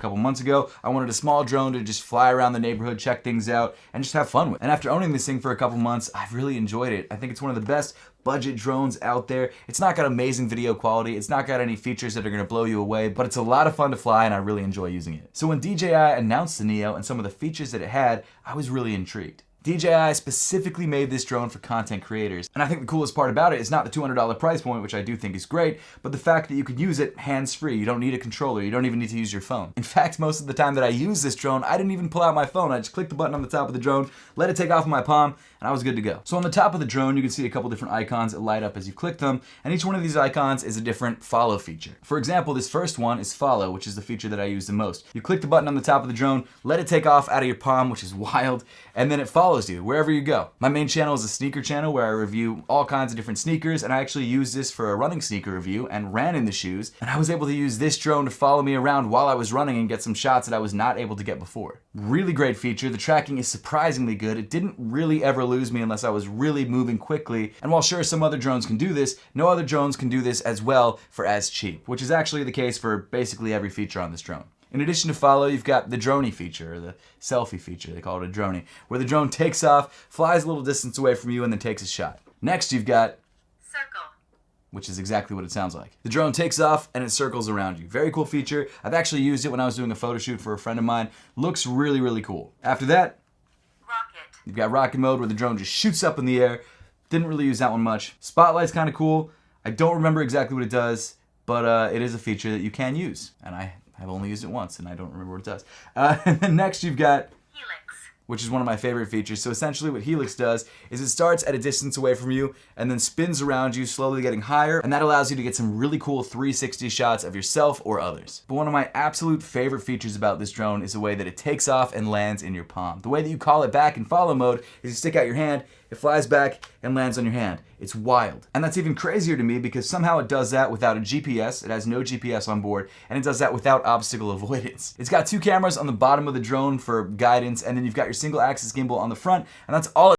A couple months ago, I wanted a small drone to just fly around the neighborhood, check things out, and just have fun with. And after owning this thing for a couple months, I've really enjoyed it. I think it's one of the best budget drones out there. It's not got amazing video quality, it's not got any features that are gonna blow you away, but it's a lot of fun to fly and I really enjoy using it. So when DJI announced the Neo and some of the features that it had, I was really intrigued. DJI specifically made this drone for content creators. And I think the coolest part about it is not the $200 price point, which I do think is great, but the fact that you could use it hands-free. You don't need a controller, you don't even need to use your phone. In fact, most of the time that I used this drone, I didn't even pull out my phone. I just clicked the button on the top of the drone, let it take off in my palm, and I was good to go. So on the top of the drone, you can see a couple different icons that light up as you click them, and each one of these icons is a different follow feature. For example, this first one is follow, which is the feature that I use the most. You click the button on the top of the drone, let it take off out of your palm, which is wild, and then it follows you wherever you go. My main channel is a sneaker channel where I review all kinds of different sneakers, and I actually used this for a running sneaker review and ran in the shoes, and I was able to use this drone to follow me around while I was running and get some shots that I was not able to get before. Really great feature. The tracking is surprisingly good. It didn't really ever lose me unless I was really moving quickly, and while sure some other drones can do this, no other drones can do this as well for as cheap, which is actually the case for basically every feature on this drone. In addition to follow, you've got the droney feature, or the selfie feature, they call it a droney, where the drone takes off, flies a little distance away from you, and then takes a shot. Next, you've got circle, which is exactly what it sounds like. The drone takes off and it circles around you. Very cool feature. I've actually used it when I was doing a photo shoot for a friend of mine. Looks really, really cool. After that, rocket. You've got rocket mode, where the drone just shoots up in the air. Didn't really use that one much. Spotlight's kind of cool. I don't remember exactly what it does, but it is a feature that you can use, and I've only used it once, and I don't remember what it does. And then next you've got Helix, which is one of my favorite features. So essentially what Helix does is it starts at a distance away from you and then spins around you, slowly getting higher, and that allows you to get some really cool 360 shots of yourself or others. But one of my absolute favorite features about this drone is the way that it takes off and lands in your palm. The way that you call it back in follow mode is you stick out your hand, it flies back and lands on your hand. It's wild. And that's even crazier to me because somehow it does that without a GPS. It has no GPS on board, and it does that without obstacle avoidance. It's got two cameras on the bottom of the drone for guidance, and then you've got your single axis gimbal on the front, and that's all it